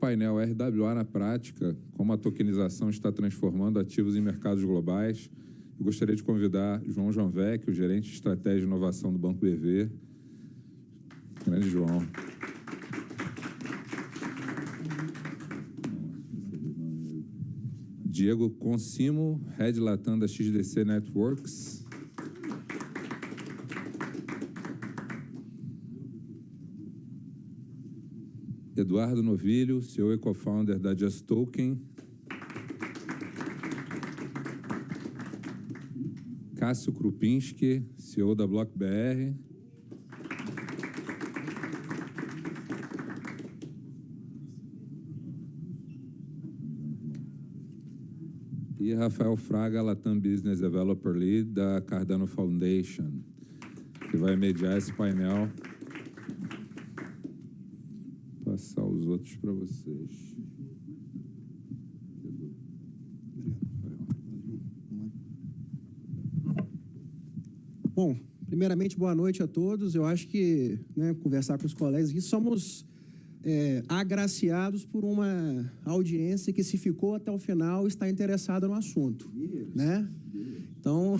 painel RWA na prática, como a tokenização está transformando ativos em mercados globais. Eu gostaria de convidar João Janvecchi, o gerente de estratégia e inovação do Banco BV. Grande João. Diego Consimo, Head Latam da XDC Networks. Eduardo Novilho, CEO e co-founder da Just Token. Cássio Krupinski, CEO da BlockBR. E Rafael Fraga, Latam Business Developer Lead da Cardano Foundation, que vai mediar esse painel. Passar os outros para vocês. Bom, primeiramente, boa noite a todos. Eu acho que, conversar com os colegas aqui, somos agraciados por uma audiência que, se ficou até o final, está interessada no assunto, né? Então,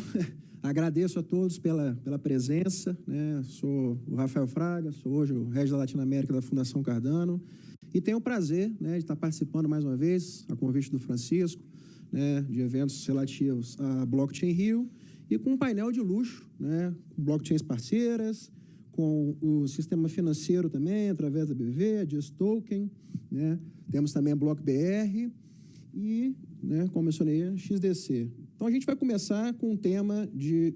agradeço a todos pela presença, né? Sou o Rafael Fraga, sou hoje o Head da Latinoamérica da Fundação Cardano e tenho o prazer, né, de estar participando mais uma vez, a convite do Francisco, né, de eventos relativos à Blockchain Rio e com um painel de luxo, né, com blockchains parceiras, com o sistema financeiro também, através da BV, a Just Token, né? Temos também a BlockBR e, né, como mencionei, a XDC. Então, a gente vai começar com um tema de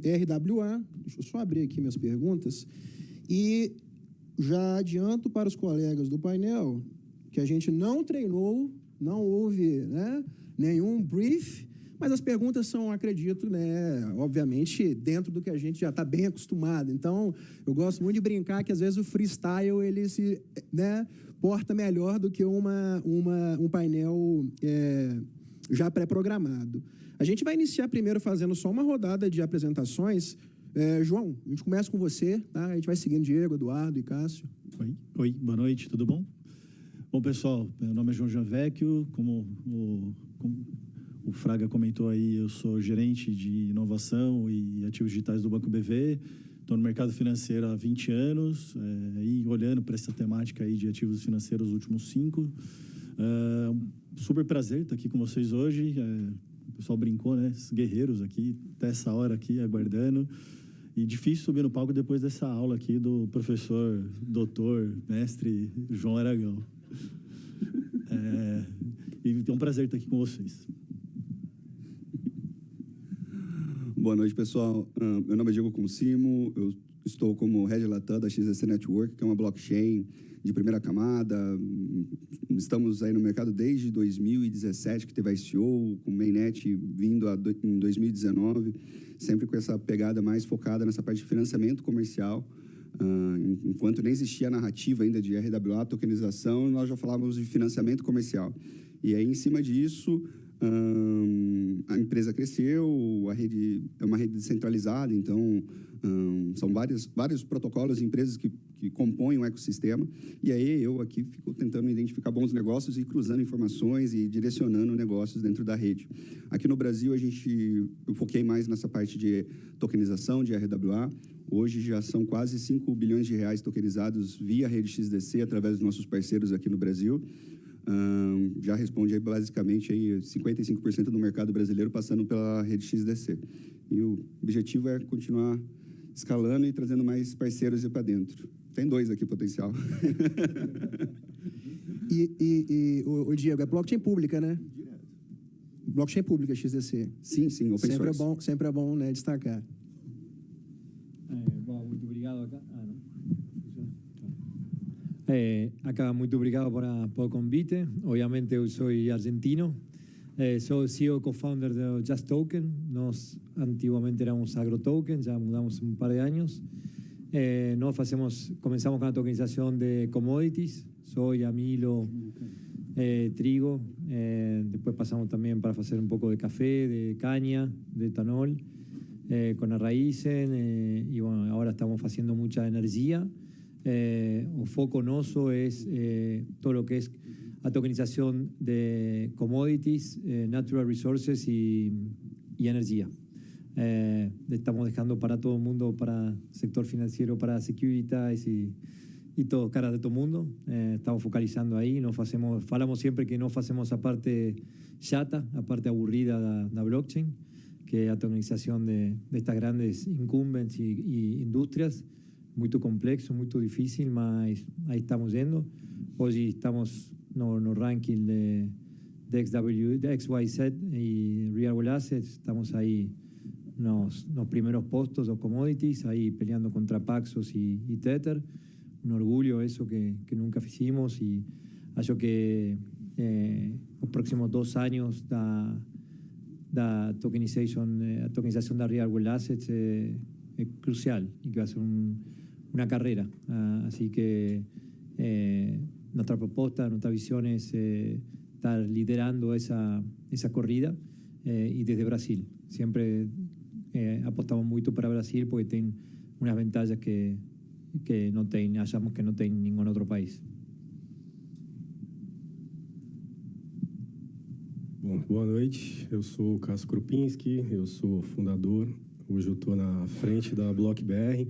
RWA. Deixa eu só abrir aqui minhas perguntas. E já adianto para os colegas do painel que a gente não treinou, não houve, né, nenhum brief, mas as perguntas são, acredito, né, obviamente, dentro do que a gente já está bem acostumado. Então, eu gosto muito de brincar que, às vezes, o freestyle, ele se, né, porta melhor do que um painel já pré-programado. A gente vai iniciar primeiro fazendo só uma rodada de apresentações. João, a gente começa com você, tá? A gente vai seguindo Diego, Eduardo e Cássio. Oi, boa noite, tudo bom? Bom, pessoal, meu nome é João Janvecchi, como o Fraga comentou aí, eu sou gerente de inovação e ativos digitais do Banco BV, estou no mercado financeiro há 20 anos, e olhando para essa temática aí de ativos financeiros os últimos 5. Super prazer estar aqui com vocês hoje. O pessoal brincou, né? Esses guerreiros aqui, até essa hora aqui, aguardando. E difícil subir no palco depois dessa aula aqui do professor, doutor, mestre João Aragão. E é um prazer estar aqui com vocês. Boa noite, pessoal. Meu nome é Diego Consimo, eu estou como Head Latam da XDC Network, que é uma blockchain de primeira camada. Estamos aí no mercado desde 2017, que teve a ICO, com o Mainnet vindo em 2019, sempre com essa pegada mais focada nessa parte de financiamento comercial. Enquanto nem existia a narrativa ainda de RWA, tokenização, nós já falávamos de financiamento comercial. E aí, em cima disso, a empresa cresceu, a rede é uma rede descentralizada, então são vários protocolos e empresas que compõem o ecossistema. E aí eu aqui fico tentando identificar bons negócios e cruzando informações e direcionando negócios dentro da rede. Aqui no Brasil, eu foquei mais nessa parte de tokenização, de RWA. Hoje já são quase 5 bilhões de reais tokenizados via rede XDC, através dos nossos parceiros aqui no Brasil. Já responde aí basicamente aí 55% do mercado brasileiro passando pela rede XDC. E o objetivo é continuar escalando e trazendo mais parceiros para dentro. Tem 2 aqui potencial. O Diego, é blockchain pública, né? Direto. Blockchain pública, XDC. Sim, open source. Sempre é bom, né, destacar. Bom, muito obrigado acá. Acá, muito obrigado por el convite. Obviamente, eu sou argentino. Sou CEO co-founder do Just Token. Nós, antiguamente, éramos AgroToken, já mudamos um par de anos. Nós comenzamos con la tokenización de commodities, soya, milo, trigo. Después pasamos también para hacer un poco de café, de caña, de etanol, con Arraizen. Y bueno, ahora estamos haciendo mucha energía. o foco nosso é todo lo que é a tokenização de commodities, natural resources y energía. Estamos dejando para todo el mundo, para sector financiero, para securities y todo, cara de todo el mundo. Estamos focalizando ahí, falamos siempre que no hacemos a parte chata, a parte aburrida da blockchain, que é a tokenização de estas grandes incumbents e indústrias. Muito complexo, muito difícil, mas aí estamos indo. Hoje estamos no ranking de XYZ e Real World Assets, estamos aí nos primeiros postos dos commodities, aí peleando contra Paxos e Tether. Orgulho isso que nunca fizemos, e acho que os próximos 2 anos da tokenização da Real World Assets é crucial e que vai ser uma carreira. Así que nuestra propuesta, nuestra visión es estar liderando esa corrida, y desde Brasil. Siempre apostamos mucho para Brasil porque tiene unas ventajas que achamos que no tiene ningún otro país. Bom, boa noite, eu sou o Cássio Krupinski, eu sou fundador, hoje eu estou na frente da BlockBR.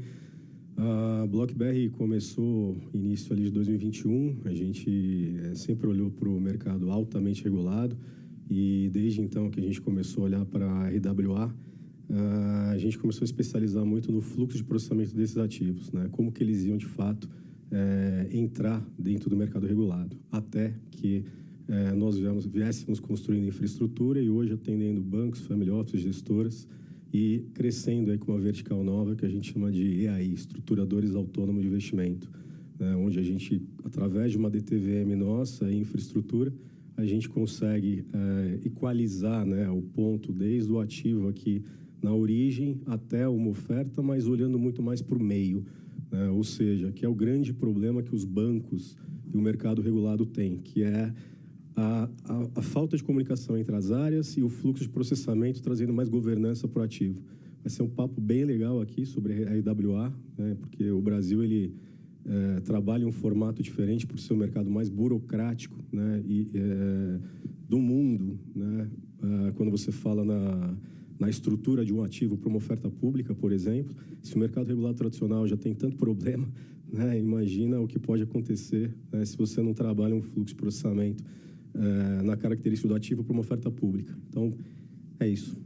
A BlockBR começou início ali de 2021, a gente sempre olhou para o mercado altamente regulado, e desde então que a gente começou a olhar para a RWA, a gente começou a especializar muito no fluxo de processamento desses ativos, né? Como que eles iam de fato entrar dentro do mercado regulado, até que nós viéssemos construindo infraestrutura e hoje atendendo bancos, family offices, gestoras, e crescendo aí com uma vertical nova que a gente chama de EAI, Estruturadores Autônomos de Investimento, né? Onde a gente, através de uma DTVM nossa e infraestrutura, a gente consegue equalizar, né, o ponto desde o ativo aqui na origem até uma oferta, mas olhando muito mais para o meio, né? Ou seja, que é o grande problema que os bancos e o mercado regulado têm, que é a falta de comunicação entre as áreas e o fluxo de processamento, trazendo mais governança para o ativo. Vai ser um papo bem legal aqui sobre a RWA, né, porque o Brasil ele trabalha em um formato diferente por ser o mercado mais burocrático, né, do mundo, né, quando você fala na estrutura de um ativo para uma oferta pública, por exemplo. Se o mercado regulado tradicional já tem tanto problema, né, imagina o que pode acontecer, né, se você não trabalha um fluxo de processamento na característica do ativo para uma oferta pública. Então, é isso.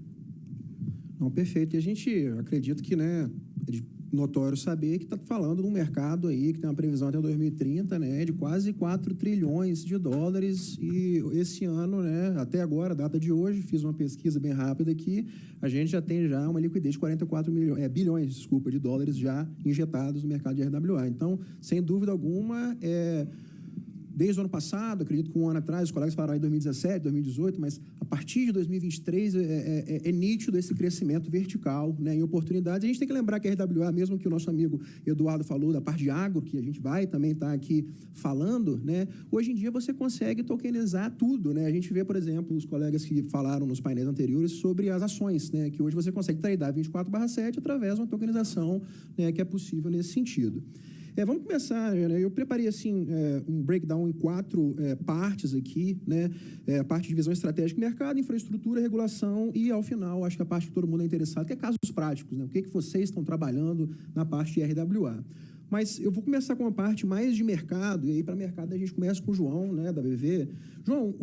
Não, perfeito. E a gente acredita que, né, é notório saber que está falando de um mercado aí que tem uma previsão até 2030, né, de quase 4 trilhões de dólares, e esse ano, né, até agora, a data de hoje, fiz uma pesquisa bem rápida aqui, a gente já tem uma liquidez de 44 bilhões de dólares já injetados no mercado de RWA. Então, sem dúvida alguma, desde o ano passado, acredito que um ano atrás, os colegas falaram em 2017, 2018, mas a partir de 2023 é nítido esse crescimento vertical, né, em oportunidades. A gente tem que lembrar que a RWA, mesmo que o nosso amigo Eduardo falou da parte de agro, que a gente vai também estar aqui falando, né, hoje em dia você consegue tokenizar tudo, né? A gente vê, por exemplo, os colegas que falaram nos painéis anteriores sobre as ações, né, que hoje você consegue tradear 24/7 através de uma tokenização, né, que é possível nesse sentido. Vamos começar, né? Eu preparei assim, um breakdown em 4 partes aqui, né? A parte de visão estratégica, mercado, infraestrutura, regulação e, ao final, acho que a parte que todo mundo é interessado, que é casos práticos, né? O que vocês estão trabalhando na parte de RWA. Mas eu vou começar com uma parte mais de mercado, e aí para mercado a gente começa com o João, né, da BV. João,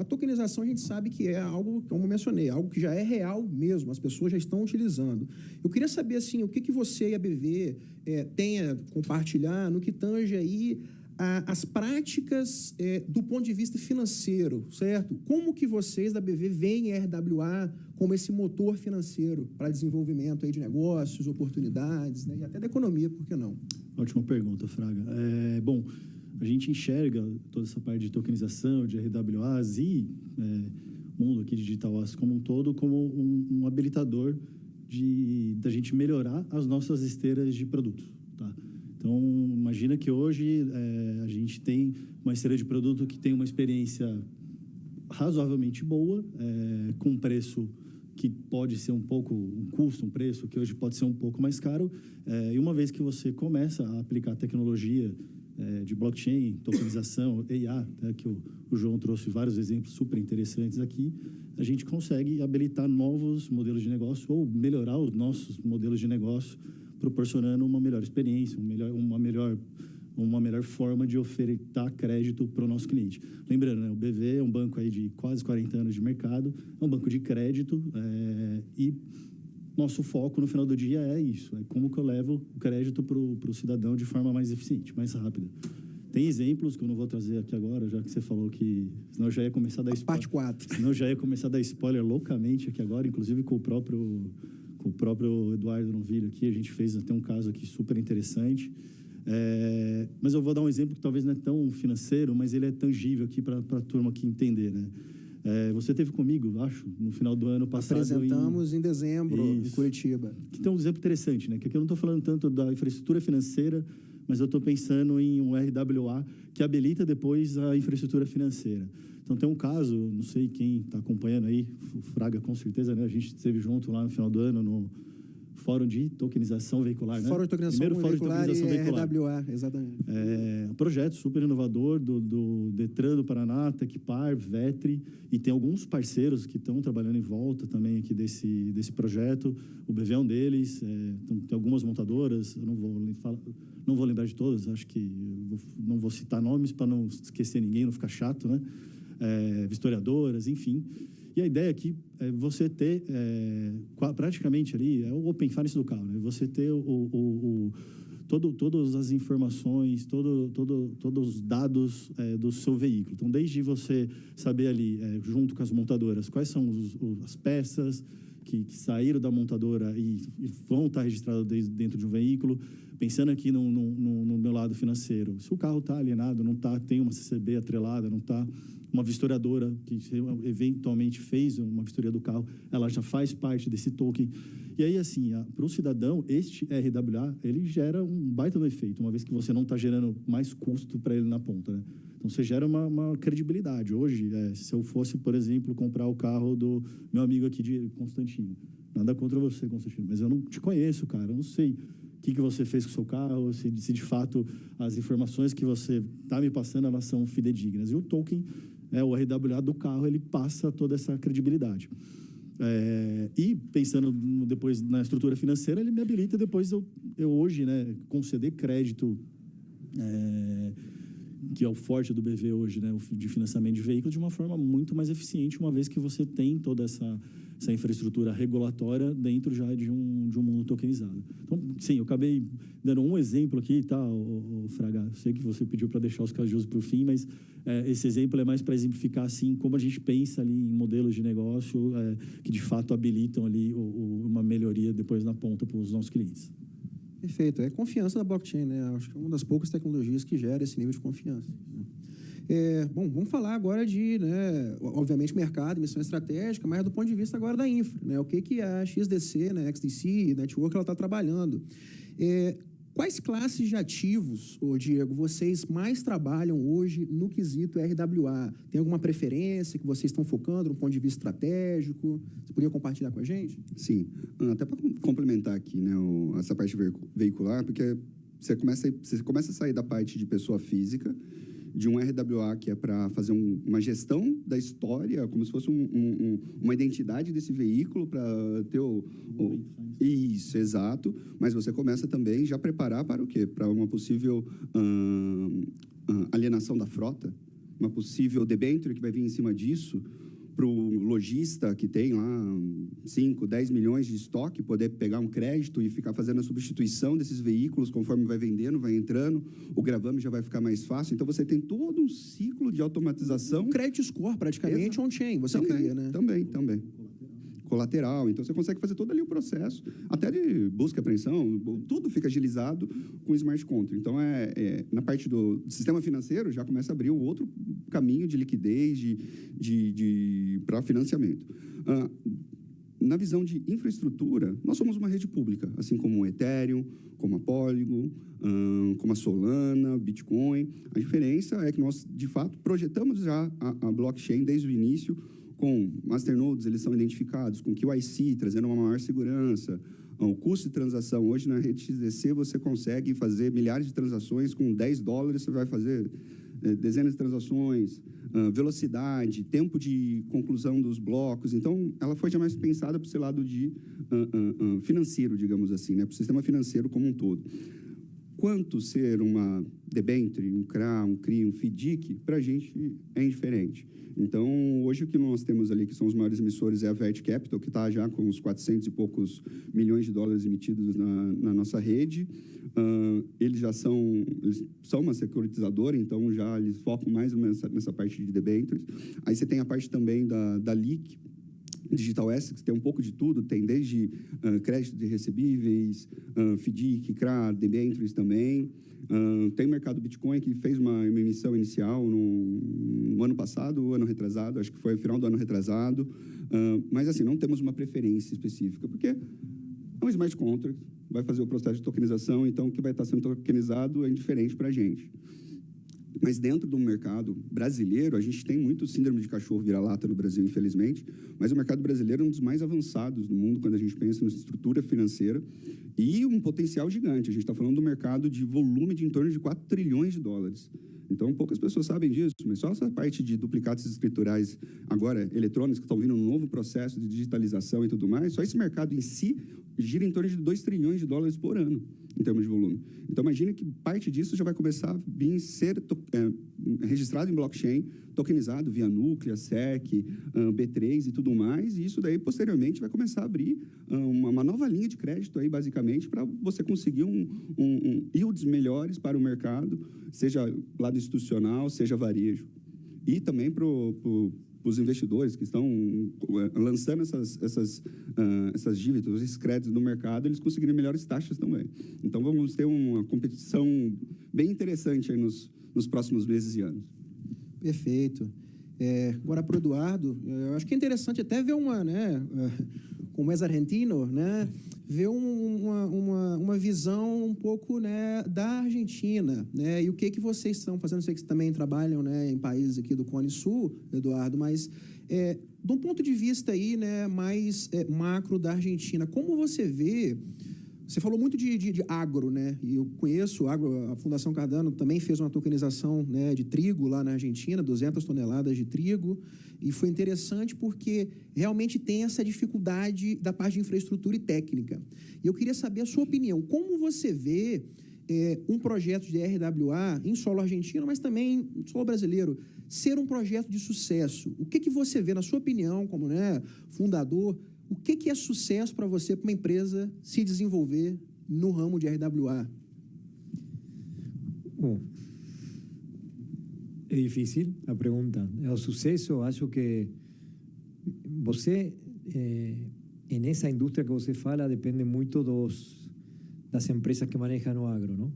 a tokenização a gente sabe que é algo, como eu mencionei, algo que já é real mesmo, as pessoas já estão utilizando. Eu queria saber, assim, o que você e a BV têm a compartilhar no que tange aí as práticas do ponto de vista financeiro, certo? Como que vocês da BV veem a RWA como esse motor financeiro para desenvolvimento aí de negócios, oportunidades, né, e até da economia, por que não? Ótima pergunta, Fraga. Bom, a gente enxerga toda essa parte de tokenização, de RWAs e mundo aqui digital asset como um todo como um habilitador da gente melhorar as nossas esteiras de produtos, tá? Então, imagina que hoje a gente tem uma esteira de produto que tem uma experiência razoavelmente boa, com preço que pode ser um pouco um custo, um preço, que hoje pode ser um pouco mais caro. E uma vez que você começa a aplicar tecnologia de blockchain, tokenização, IA, que o João trouxe vários exemplos super interessantes aqui, a gente consegue habilitar novos modelos de negócio ou melhorar os nossos modelos de negócio, proporcionando uma melhor experiência, uma melhor forma de ofertar crédito para o nosso cliente. Lembrando, né, o BV é um banco aí de quase 40 anos de mercado, é um banco de crédito e nosso foco no final do dia é isso, é como que eu levo o crédito para o cidadão de forma mais eficiente, mais rápida. Tem exemplos que eu não vou trazer aqui agora, já que você falou que... Senão eu já ia começar a dar spoiler. Parte 4. Senão eu já ia começar a dar spoiler loucamente aqui agora, inclusive com o próprio Eduardo Novilho aqui, a gente fez até um caso aqui super interessante. Mas eu vou dar um exemplo que talvez não é tão financeiro, mas ele é tangível aqui para a turma aqui entender, né? Você teve comigo, acho, no final do ano passado. Apresentamos em dezembro, em Curitiba. Que tem um exemplo interessante, né? Que aqui eu não estou falando tanto da infraestrutura financeira, mas eu estou pensando em um RWA que habilita depois a infraestrutura financeira. Então, tem um caso, não sei quem está acompanhando aí, o Fraga com certeza, né? A gente esteve junto lá no final do ano no Fórum de Tokenização Veicular, né? Fórum de Tokenização Primeiro Fórum de Tokenização Veicular. RWA, exatamente. Um projeto super inovador do Detran do Paraná, Tecpar, Vetri, e tem alguns parceiros que estão trabalhando em volta também aqui desse projeto. O BV é um deles, tem algumas montadoras, eu não vou lembrar de todas, acho que não vou citar nomes para não esquecer ninguém, não ficar chato, né? Vistoriadoras, enfim. E a ideia aqui é você ter praticamente ali, é o Open Finance do carro, né? Você ter todas as informações, todos os dados do seu veículo. Então, desde você saber ali, junto com as montadoras, quais são as peças que saíram da montadora e vão estar registradas dentro de um veículo, pensando aqui no meu lado financeiro. Se o carro está alienado, não está, tem uma CCB atrelada, não está, uma vistoriadora que eventualmente fez uma vistoria do carro, ela já faz parte desse token. E aí, assim, para o cidadão, este RWA, ele gera um baita no efeito, uma vez que você não está gerando mais custo para ele na ponta, né? Então, você gera uma credibilidade. Hoje, se eu fosse, por exemplo, comprar o carro do meu amigo aqui de Constantino, nada contra você, Constantino, mas eu não te conheço, cara, eu não sei o que você fez com o seu carro, se de fato as informações que você está me passando, elas são fidedignas. E o token, o RWA do carro, ele passa toda essa credibilidade. E pensando depois na estrutura financeira, ele me habilita depois eu hoje, né, conceder crédito, que é o forte do BV hoje, né, de financiamento de veículos, de uma forma muito mais eficiente, uma vez que você tem toda essa infraestrutura regulatória dentro já de um mundo tokenizado. Então, sim, eu acabei dando um exemplo aqui, tá, o Fraga? Eu sei que você pediu para deixar os cajus para o fim, mas esse exemplo é mais para exemplificar, assim, como a gente pensa ali em modelos de negócio que, de fato, habilitam ali uma melhoria depois na ponta para os nossos clientes. Perfeito. É confiança da blockchain, né? Acho que é uma das poucas tecnologias que gera esse nível de confiança. Bom, vamos falar agora de, né, obviamente, mercado, missão estratégica, mas do ponto de vista agora da infra, né? O que a XDC, né, XDC, Network, ela está trabalhando. Quais classes de ativos, Diego, vocês mais trabalham hoje no quesito RWA? Tem alguma preferência que vocês estão focando no ponto de vista estratégico? Você poderia compartilhar com a gente? Sim. Até para complementar aqui, né, essa parte veicular, porque você começa a sair da parte de pessoa física, de um RWA que é para fazer uma gestão da história, como se fosse uma identidade desse veículo para ter Isso, exato. Mas você começa também já a preparar para o quê? Para uma possível alienação da frota, uma possível debênture que vai vir em cima disso, para o lojista que tem lá 5, 10 milhões de estoque, poder pegar um crédito e ficar fazendo a substituição desses veículos conforme vai vendendo, vai entrando, o gravame já vai ficar mais fácil. Então, você tem todo um ciclo de automatização. Um credit score, praticamente, on-chain, você cria, né? Também. Colateral. Então, você consegue fazer todo ali o processo, até de busca e apreensão, tudo fica agilizado com o Smart Contract. Então, na parte do sistema financeiro, já começa a abrir um outro caminho de liquidez, para financiamento. Na visão de infraestrutura, nós somos uma rede pública, assim como o Ethereum, como a Polygon, como a Solana, Bitcoin. A diferença é que nós, de fato, projetamos já a blockchain desde o início com masternodes, eles são identificados, com QIC, trazendo uma maior segurança. O custo de transação, hoje na rede XDC, você consegue fazer milhares de transações com $10, você vai fazer dezenas de transações, velocidade, tempo de conclusão dos blocos. Então, ela foi jamais pensada para esse lado de financeiro, digamos assim, né? Para o sistema financeiro como um todo. Quanto ser uma debenture, um CRA, um CRI, um FDIC, para a gente é indiferente. Então, hoje o que nós temos ali, que são os maiores emissores, é a Vert Capital, que está já com uns 400 e poucos milhões de dólares emitidos na nossa rede. Eles são uma securitizadora, então já eles focam mais nessa parte de debentures. Aí você tem a parte também da LIC, Digital Assets, que tem um pouco de tudo, tem desde crédito de recebíveis, FDIC, CRA, debentures também. Tem o mercado Bitcoin, que fez uma emissão inicial no ano passado, ano retrasado, acho que foi no final do ano retrasado. Mas, assim, não temos uma preferência específica, porque é um smart contract, vai fazer o processo de tokenização, então o que vai estar sendo tokenizado é indiferente para a gente. Mas dentro do mercado brasileiro, a gente tem muito síndrome de cachorro vira-lata no Brasil, infelizmente, mas o mercado brasileiro é um dos mais avançados do mundo quando a gente pensa na estrutura financeira e um potencial gigante. A gente está falando do mercado de volume de em torno de 4 trilhões de dólares. Então, poucas pessoas sabem disso, mas só essa parte de duplicados escriturais agora eletrônicos, que estão vindo um novo processo de digitalização e tudo mais, só esse mercado em si gira em torno de 2 trilhões de dólares por ano, em termos de volume. Então, imagine que parte disso já vai começar a vir ser registrado em blockchain, tokenizado via Núclea, SEC, B3 e tudo mais, e isso daí, posteriormente, vai começar a abrir uma nova linha de crédito, aí, basicamente, para você conseguir yields melhores para o mercado, seja lado institucional, seja varejo. E também para os investidores que estão lançando essas dívidas, esses créditos no mercado, eles conseguirem melhores taxas também. Então, vamos ter uma competição bem interessante aí nos próximos meses e anos. Perfeito. Agora, para o Eduardo, eu acho que é interessante até ver como ex-argentino, né, ver uma visão um pouco, né, da Argentina, né, e o que vocês estão fazendo. Eu sei que vocês também trabalham, né, em países aqui do Cone Sul, Eduardo, mas de um ponto de vista aí, né, mais macro da Argentina, como você vê? Você falou muito de agro, né? E eu conheço o agro, a Fundação Cardano também fez uma tokenização, né, de trigo lá na Argentina, 200 toneladas de trigo, e foi interessante porque realmente tem essa dificuldade da parte de infraestrutura e técnica. E eu queria saber a sua opinião. Como você vê um projeto de RWA em solo argentino, mas também em solo brasileiro, ser um projeto de sucesso? O que você vê, na sua opinião, como, né, fundador? O que é sucesso para você, para uma empresa se desenvolver no ramo de RWA? Bom, é difícil a pergunta. O sucesso, acho que você, nessa indústria que você fala, depende muito das empresas que manejam o agro, não?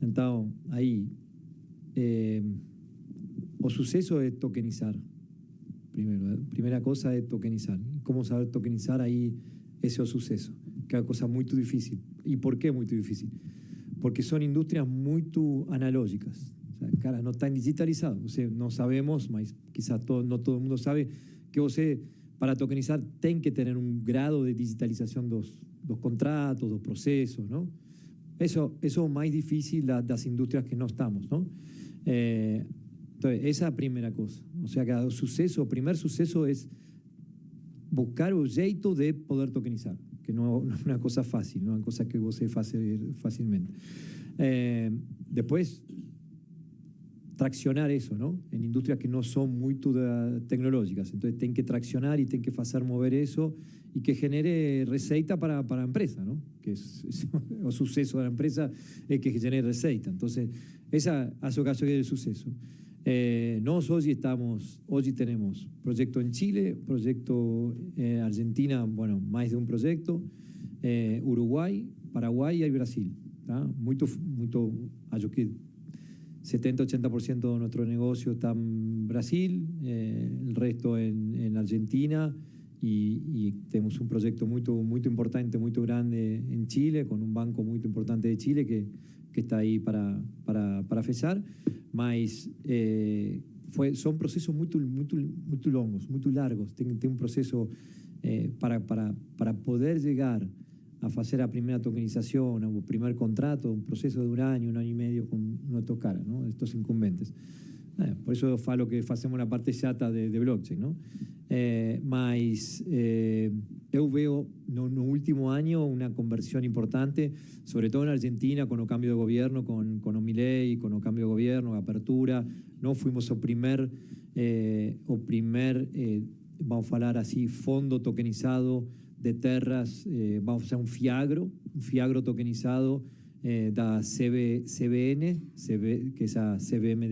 Então, aí, o sucesso é tokenizar. Primeira coisa é tokenizar. Como saber tokenizar, aí esse é o sucesso, que é uma coisa muito difícil. E por que muito difícil? Porque são indústrias muito analógicas. O sea, cara, não está digitalizado. Não sabemos, mas quizás não todo mundo sabe que você, para tokenizar, tem que ter grado de digitalização dos contratos, dos processos, não? Eso é o mais difícil das indústrias que nós estamos, não? Entonces, esa es la primera cosa. O sea, que el primer suceso es buscar el jeito de poder tokenizar, que no es una cosa fácil, no es una cosa que você faz fácilmente. Después, traccionar eso, ¿no? En industrias que no son muy tecnológicas. Entonces, tienen que traccionar y tienen que hacer mover eso y que genere receita para la empresa, ¿no? Que es el suceso de la empresa es que genere receita. Entonces, esa es el caso del suceso. Nós hoje tenemos proyecto en Chile, proyecto Argentina, bueno, más de un proyecto, Uruguay, Paraguay y Brasil. ¿Tá? Muito, acho que 70-80% de nuestro negocio está en Brasil, el resto en Argentina, y tenemos un proyecto muy importante, muy grande en Chile, con un banco muy importante de Chile que está ahí para fechar. Mas são processos muito longos, muito largos. Tem um processo para poder chegar a fazer a primeira tokenização, o primeiro contrato, um processo de um ano e meio com nossos caras, não? Estes incumbentes. Por isso eu falo que fazemos a parte chata de blockchain, não? Mas eu vejo no último ano uma conversão importante, sobretudo na Argentina, com o cambio de governo, com o Milei, com o cambio de governo, a apertura. Nós fomos o primeiro, vamos falar assim, fundo tokenizado de terras, vamos fazer um fiagro tokenizado da CBN, que é a CVM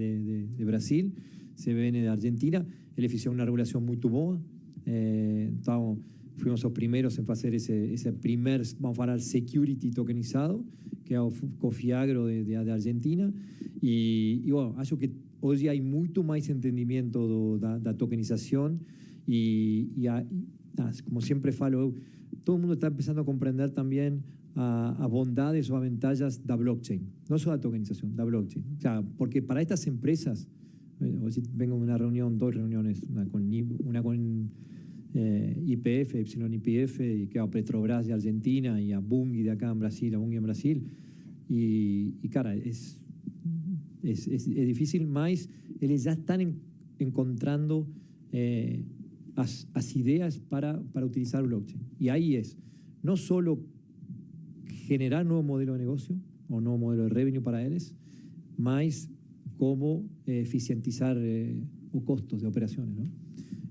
de Brasil, CBN de Argentina. Eles fizeram uma regulação muito boa, então fomos os primeiros em fazer esse primeiro, vamos falar, security tokenizado, que é o fiagro de Argentina. E bom, acho que hoje há muito mais entendimento da tokenização como sempre falo, todo mundo está começando a compreender também a bondades ou a vantagens da blockchain, não só da tokenização, da blockchain. O sea, porque para estas empresas, hoje vengo de uma reunião, duas reuniões, uma com YPF, YPF, e que é a Petrobras de Argentina e a Bunge de acá em Brasil, a Bunge em Brasil. E cara, é difícil, mas eles já estão encontrando as ideias para utilizar blockchain. Y ahí no solo generar nuevo modelo de negocio o nuevo modelo de revenue para ellos, mas cómo eficientizar los costos de operaciones, ¿no?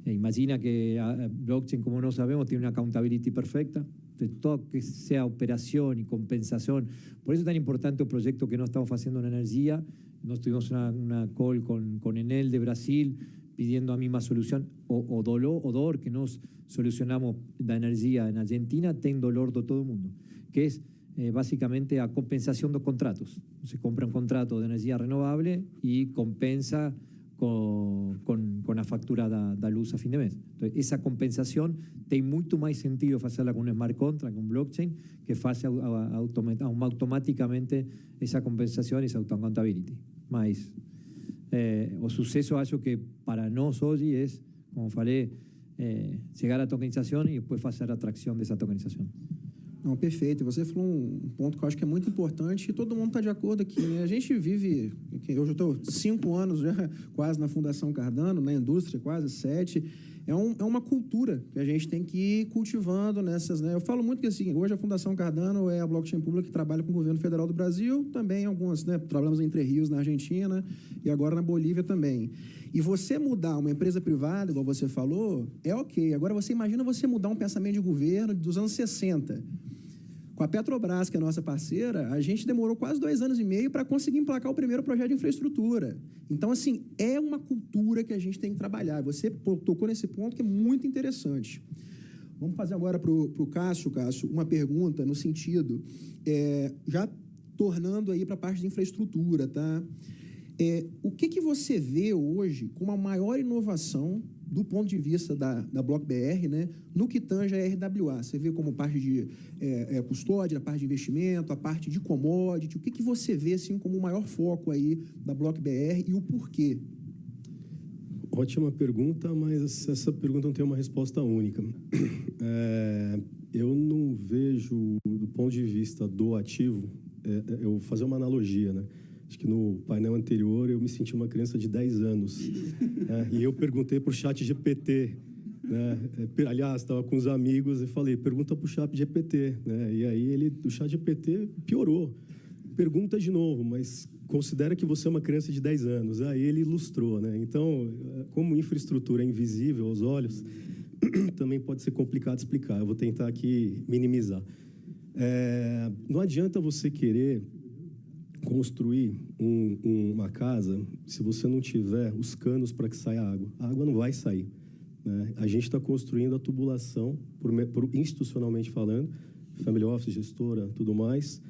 Imagina que blockchain, como no sabemos, tiene una accountability perfecta. Entonces, todo que sea operación y compensación. Por eso es tan importante el proyecto que no estamos haciendo en energía. Nos tuvimos una call con Enel de Brasil, pidiendo a misma solución, o dolor que nos solucionamos la energía en Argentina, ten dolor de todo el mundo, que es básicamente a compensación de contratos. Se compra un contrato de energía renovable y compensa con la factura da luz a fin de mes. Entonces, esa compensación tiene mucho más sentido hacerla con un smart contract, con blockchain, que hace automáticamente esa compensación y esa accountability. Mas o suceso, acho que para nós hoje é, como falei, chegar à tokenização e depois fazer a atração dessa tokenização. Não, perfeito. Você falou um ponto que eu acho que é muito importante e todo mundo está de acordo aqui, né? A gente vive, eu já estou 5 anos já quase na Fundação Cardano, na indústria quase 7. É uma cultura que a gente tem que ir cultivando nessas, né? Eu falo muito que assim, hoje a Fundação Cardano é a blockchain pública que trabalha com o governo federal do Brasil, também algumas, né? Trabalhamos em Entre Rios, na Argentina, e agora na Bolívia também. E você mudar uma empresa privada, igual você falou, é ok. Agora você imagina você mudar um pensamento de governo dos anos 60. Com a Petrobras, que é a nossa parceira, a gente demorou quase 2 anos e meio para conseguir emplacar o primeiro projeto de infraestrutura. Então, assim, é uma cultura que a gente tem que trabalhar. Você tocou nesse ponto que é muito interessante. Vamos fazer agora para o Cássio, uma pergunta no sentido, já tornando aí para a parte de infraestrutura, tá? O que você vê hoje como a maior inovação do ponto de vista da BlockBR, né, no que tange a RWA? Você vê como parte de custódia, a parte de investimento, a parte de commodity. O que você vê assim, como o maior foco aí da BlockBR e o porquê? Ótima pergunta, mas essa pergunta não tem uma resposta única. Eu não vejo, do ponto de vista do ativo, eu vou fazer uma analogia, né? Acho que no painel anterior eu me senti uma criança de 10 anos. E eu perguntei para o ChatGPT, né? Aliás, estava com os amigos e falei, pergunta para o ChatGPT, né? E aí o ChatGPT piorou. Pergunta de novo, mas considera que você é uma criança de 10 anos. Aí ele ilustrou, né? Então, como infraestrutura é invisível aos olhos, também pode ser complicado explicar. Eu vou tentar aqui minimizar. Não adianta você querer construir uma casa se você não tiver os canos para que saia água. A água não vai sair, né? A gente está construindo a tubulação, institucionalmente falando, family office, gestora, tudo mais,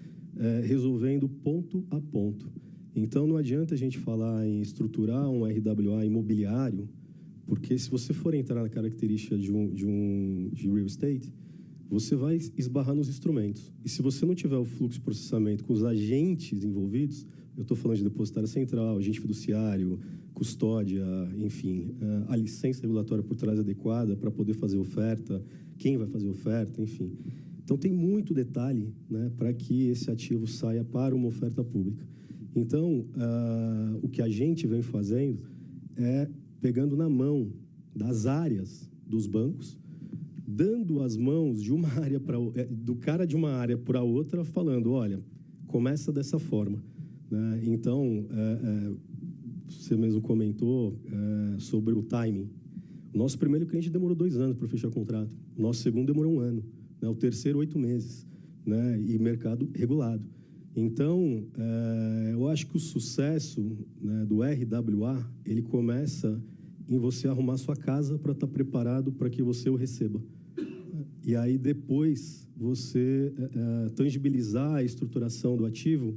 resolvendo ponto a ponto. Então, não adianta a gente falar em estruturar um RWA imobiliário, porque se você for entrar na característica de real estate, você vai esbarrar nos instrumentos. E se você não tiver o fluxo de processamento com os agentes envolvidos, Eu estou falando de depositário central, agente fiduciário, custódia, enfim, a licença regulatória por trás adequada para poder fazer oferta, quem vai fazer oferta, enfim. Então, tem muito detalhe, né, para que esse ativo saia para uma oferta pública. Então, o que a gente vem fazendo é pegando na mão das áreas dos bancos, dando as mãos de uma área do cara de uma área para outra, falando, olha, começa dessa forma, né? Então, você mesmo comentou sobre o timing. O nosso primeiro cliente demorou 2 anos para fechar o contrato. O nosso segundo demorou 1 ano. Né? O terceiro, 8 meses. Né? E mercado regulado. Então, eu acho que o sucesso, né, do RWA, ele começa em você arrumar sua casa para estar preparado para que você o receba. E aí, depois, você tangibilizar a estruturação do ativo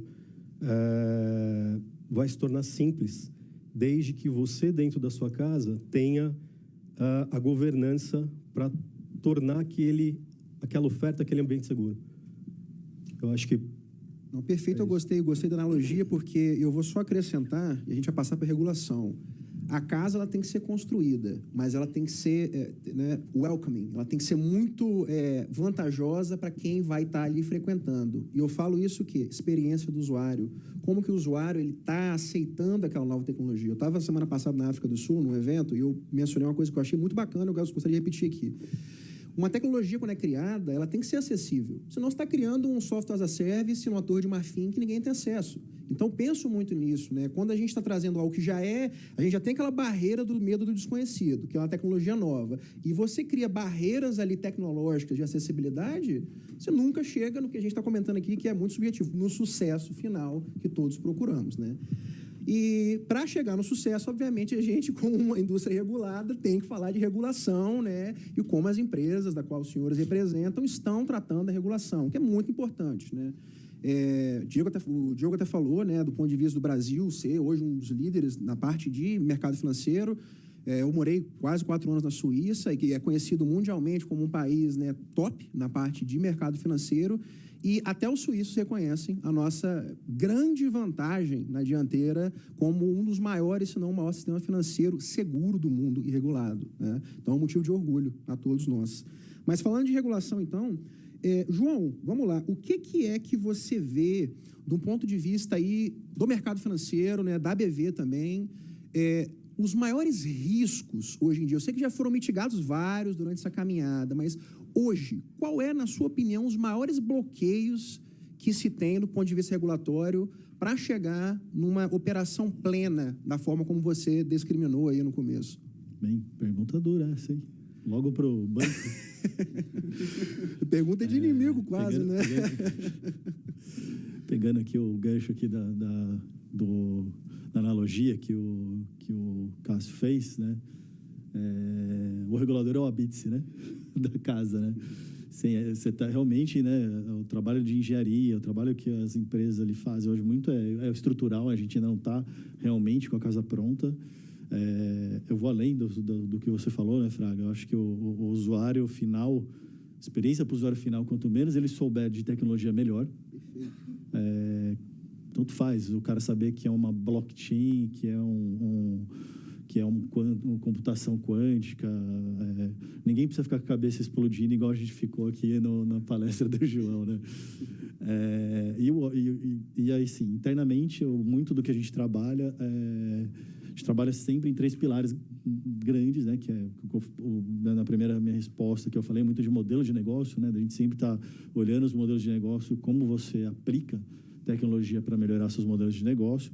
vai se tornar simples, desde que você, dentro da sua casa, tenha a governança para tornar aquela oferta, aquele ambiente seguro. Eu acho que... Não, perfeito, eu gostei da analogia, porque eu vou só acrescentar, e a gente vai passar para a regulação. A casa, ela tem que ser construída, mas ela tem que ser welcoming, ela tem que ser muito vantajosa para quem vai estar ali frequentando. E eu falo isso que experiência do usuário, como que o usuário ele está aceitando aquela nova tecnologia. Eu estava semana passada na África do Sul, num evento, e eu mencionei uma coisa que eu achei muito bacana, eu gostaria de repetir aqui. Uma tecnologia, quando é criada, ela tem que ser acessível. Senão você está criando um software as a service numa torre de marfim que ninguém tem acesso. Então, penso muito nisso, né? Quando a gente está trazendo algo que já a gente já tem aquela barreira do medo do desconhecido, que é uma tecnologia nova, e você cria barreiras ali tecnológicas de acessibilidade, você nunca chega no que a gente está comentando aqui, que é muito subjetivo, no sucesso final que todos procuramos, né? E para chegar no sucesso, obviamente, a gente, como uma indústria regulada, tem que falar de regulação, né? E como as empresas da qual os senhores representam estão tratando a regulação, que é muito importante, né? O Diogo até falou, né, do ponto de vista do Brasil ser hoje um dos líderes na parte de mercado financeiro. Eu morei quase 4 anos na Suíça, e que é conhecido mundialmente como um país, né, top na parte de mercado financeiro, e até os suíços reconhecem a nossa grande vantagem na dianteira como um dos maiores, se não o maior sistema financeiro seguro do mundo e regulado, né? Então, é um motivo de orgulho a todos nós. Mas falando de regulação, então... João, vamos lá. O que é que você vê, do ponto de vista aí do mercado financeiro, né, da BV também, os maiores riscos hoje em dia? Eu sei que já foram mitigados vários durante essa caminhada, mas hoje, qual é, na sua opinião, os maiores bloqueios que se tem do ponto de vista regulatório para chegar numa operação plena, da forma como você discriminou aí no começo? Bem, pergunta dura essa aí. Logo para o banco. Pergunta de inimigo, quase, né? Pegando aqui o gancho aqui da analogia que o Cássio fez, né? O regulador é o ABITSE, né? Da casa, né? Você está realmente, né? O trabalho de engenharia, o trabalho que as empresas ali fazem hoje muito é estrutural. A gente não está realmente com a casa pronta. Eu vou além do que você falou, né, Fraga? Eu acho que o usuário final, experiência para o usuário final, quanto menos ele souber de tecnologia, melhor. Tanto faz o cara saber que é uma blockchain, que é uma computação quântica. Ninguém precisa ficar com a cabeça explodindo igual a gente ficou aqui na palestra do João, né? E aí, sim, internamente, muito do que a gente trabalha a gente trabalha sempre em 3 pilares grandes, né? Que é na primeira minha resposta que eu falei muito de modelo de negócio, né? A gente sempre está olhando os modelos de negócio, como você aplica tecnologia para melhorar seus modelos de negócio.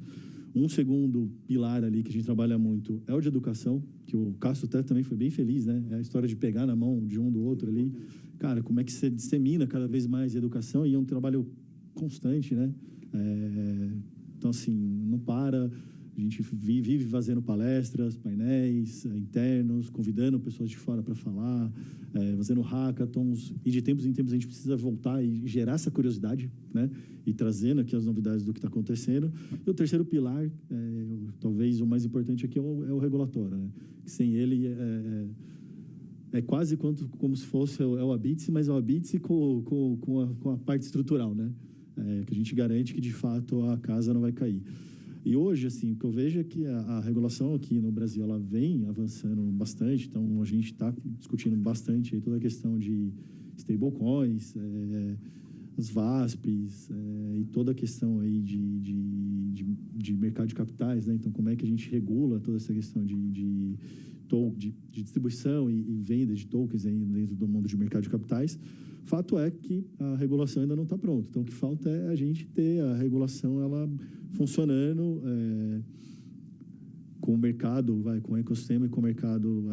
Um segundo pilar ali que a gente trabalha muito é o de educação, que o Cássio até também foi bem feliz, né? É a história de pegar na mão de um do outro ali. Cara, como é que você dissemina cada vez mais a educação, e é um trabalho constante, né? Então, assim, não para. A gente vive fazendo palestras, painéis internos, convidando pessoas de fora para falar, fazendo hackathons. E de tempos em tempos a gente precisa voltar e gerar essa curiosidade, né? E trazendo aqui as novidades do que está acontecendo. E o terceiro pilar, talvez o mais importante aqui, é o regulatório, né? Que sem ele é quase como se fosse o ABITSE, mas é o ABITSE com a parte estrutural, né? que a gente garante que, de fato, a casa não vai cair. E hoje, assim, o que eu vejo é que a regulação aqui no Brasil, ela vem avançando bastante, então a gente está discutindo bastante aí toda a questão de stablecoins, as VASPs, e toda a questão aí de mercado de capitais, né? Então, como é que a gente regula toda essa questão de distribuição e venda de tokens aí dentro do mundo de mercado de capitais. Fato é que a regulação ainda não está pronta. Então, o que falta é a gente ter a regulação ela funcionando com o mercado, com o ecossistema e com o mercado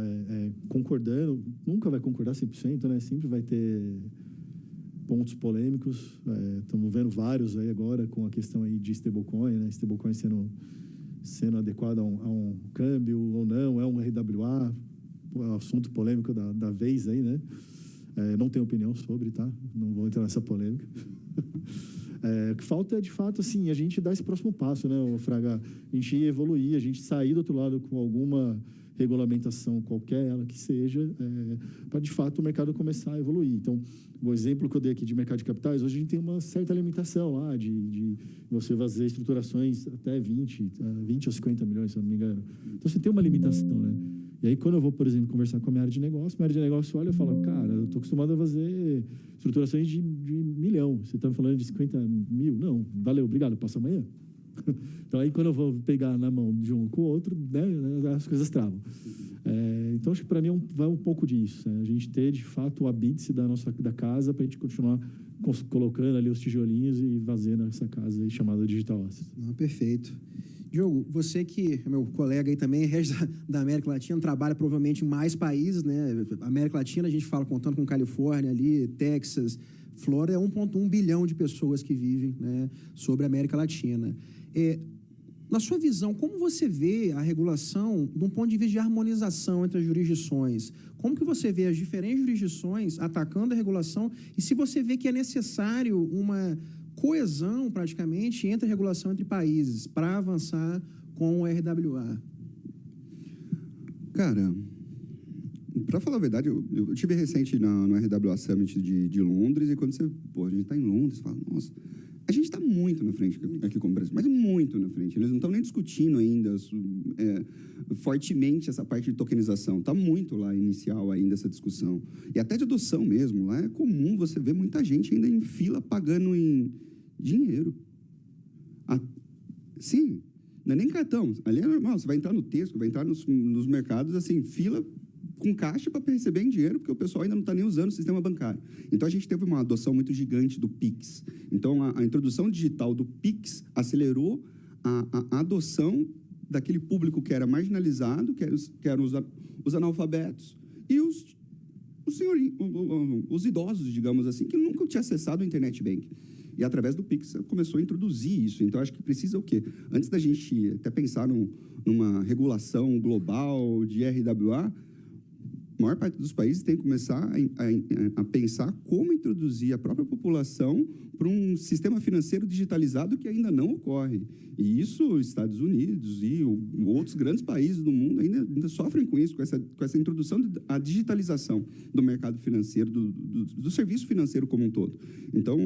concordando. Nunca vai concordar 100%, né? Sempre vai ter pontos polêmicos. Estamos vendo vários aí agora com a questão aí de stablecoin, né? Stablecoin sendo adequado a um câmbio ou não, é um RWA, assunto polêmico da vez aí, né? Não tenho opinião sobre, tá? Não vou entrar nessa polêmica. O que falta é, de fato, assim, a gente dar esse próximo passo, né, Fraga? A gente evoluir, a gente sair do outro lado com alguma regulamentação, qualquer ela que seja, para, de fato, o mercado começar a evoluir. Então, o exemplo que eu dei aqui de mercado de capitais, hoje a gente tem uma certa limitação lá de você fazer estruturações até 20 ou 50 milhões, se eu não me engano. Então, você tem uma limitação, né? E aí, quando eu vou, por exemplo, conversar com a minha área de negócio olha e fala, cara, eu estou acostumado a fazer estruturações de 1 milhão. Você está me falando de 50 mil? Não, valeu, obrigado, passa amanhã. Então, aí, quando eu vou pegar na mão de um com o outro, né, as coisas travam. Então, acho que para mim vai um pouco disso. Né? A gente ter, de fato, o habite da casa para a gente continuar colocando ali os tijolinhos e fazendo essa casa aí chamada Digital Assets. Perfeito. Diogo, você que é meu colega aí também, resto da América Latina, trabalha provavelmente em mais países, né? América Latina, a gente fala contando com Califórnia ali, Texas, Flórida, é 1,1 bilhão de pessoas que vivem, né, sobre a América Latina. Na sua visão, como você vê a regulação de um ponto de vista de harmonização entre as jurisdições? Como que você vê as diferentes jurisdições atacando a regulação e se você vê que é necessário uma coesão, praticamente, entre a regulação entre países para avançar com o RWA? Cara, para falar a verdade, eu tive recente no RWA Summit de Londres e quando a gente está em Londres, fala, nossa, a gente está muito na frente aqui com o Brasil, mas muito na frente. Eles não estão nem discutindo ainda fortemente essa parte de tokenização. Está muito lá inicial ainda essa discussão. E até de adoção mesmo. Lá é comum você ver muita gente ainda em fila pagando em dinheiro. Sim, não é nem cartão. Ali é normal. Você vai entrar no Tesco, vai entrar nos mercados, assim, fila com caixa para receber em dinheiro, porque o pessoal ainda não está nem usando o sistema bancário. Então, a gente teve uma adoção muito gigante do Pix. Então, a introdução digital do Pix acelerou a adoção daquele público que era marginalizado, que eram os analfabetos e os idosos, digamos assim, que nunca tinham acessado o Internet Bank. E, através do Pix, começou a introduzir isso. Então, acho que precisa o quê? Antes da gente até pensar numa regulação global de RWA, a maior parte dos países tem que começar a pensar como introduzir a própria população para um sistema financeiro digitalizado que ainda não ocorre. E isso, Estados Unidos e outros grandes países do mundo ainda sofrem com isso, com essa introdução da digitalização do mercado financeiro, do serviço financeiro como um todo. Então,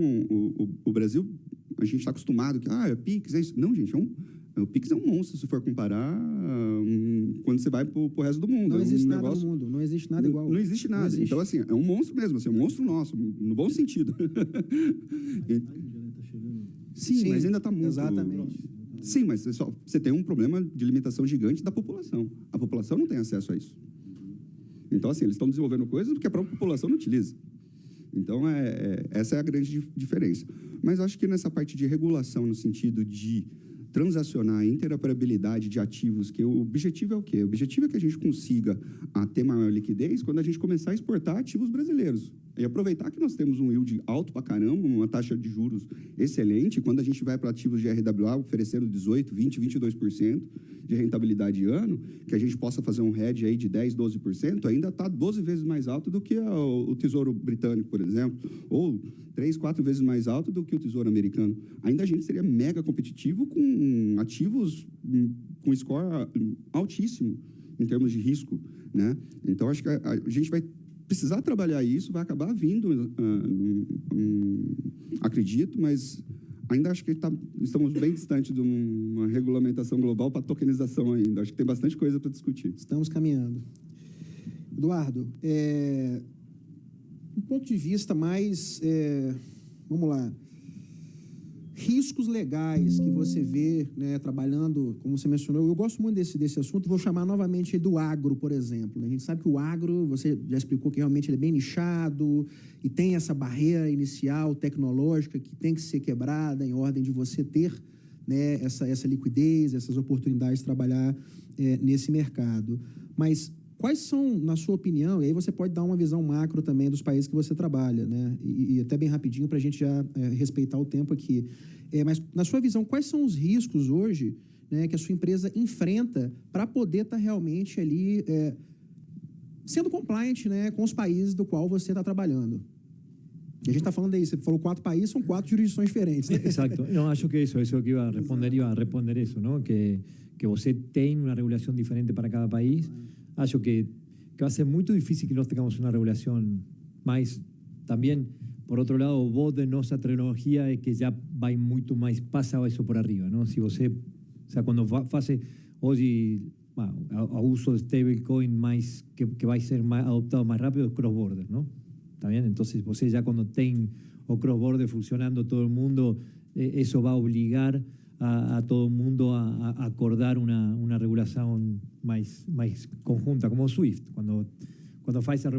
o Brasil, a gente está acostumado que, é Pix, é isso. Não, gente, o Pix é um monstro, se for comparar quando você vai para o resto do mundo. Não existe nada no mundo, não existe nada igual. Não existe nada. Não existe. Então, assim, é um monstro mesmo, assim, um monstro nosso, no bom sentido. Sim, mas ainda está muito... Exatamente. Sim, mas você tem um problema de limitação gigante da população. A população não tem acesso a isso. Então, assim, eles estão desenvolvendo coisas que a própria população não utiliza. Então, essa é a grande diferença. Mas acho que nessa parte de regulação, no sentido de transacionar a interoperabilidade de ativos, que o objetivo é o quê? O objetivo é que a gente consiga ter maior liquidez quando a gente começar a exportar ativos brasileiros. E aproveitar que nós temos um yield alto pra caramba, uma taxa de juros excelente, quando a gente vai para ativos de RWA oferecendo 18%, 20%, 22% de rentabilidade ano, que a gente possa fazer um hedge aí de 10%, 12%, ainda está 12 vezes mais alto do que o Tesouro Britânico, por exemplo, ou 3, 4 vezes mais alto do que o Tesouro Americano. Ainda a gente seria mega competitivo com ativos com score altíssimo em termos de risco, né? Então, acho que a gente vai precisar trabalhar isso, vai acabar vindo, acredito, mas ainda acho que estamos bem distantes de uma regulamentação global para tokenização ainda. Acho que tem bastante coisa para discutir. Estamos caminhando. Eduardo, um ponto de vista mais, vamos lá, riscos legais que você vê, né, trabalhando, como você mencionou, eu gosto muito desse assunto, vou chamar novamente do agro, por exemplo. A gente sabe que o agro, você já explicou que realmente ele é bem nichado e tem essa barreira inicial tecnológica que tem que ser quebrada em ordem de você ter, né, essa liquidez, essas oportunidades de trabalhar nesse mercado. Mas quais são, na sua opinião, e aí você pode dar uma visão macro também dos países que você trabalha, né? E até bem rapidinho para a gente já respeitar o tempo aqui. Mas, na sua visão, quais são os riscos hoje, né, que a sua empresa enfrenta para poder estar realmente ali sendo compliant, né, com os países do qual você está trabalhando? E a gente está falando aí, você falou 4 países, são 4 jurisdições diferentes, né? Exacto. No, acho que eso que iba a responder eso, ¿no? Que você tem uma regulação diferente para cada país. Acho que va a ser muy difícil que nós tengamos una regulación, mas también, por otro lado, vos de nuestra tecnología es que ya va mucho más, pasa eso por arriba, ¿no? Si você, o sea, cuando hace hoy a uso de stablecoin más, que va a ser más adoptado más rápido, es cross-border, ¿no? ¿Está bien? Entonces, você ya cuando ten o cross-border funcionando todo el mundo, eso va a obligar a todo el mundo a acordar una regulación más conjunta, como SWIFT. Cuando faz a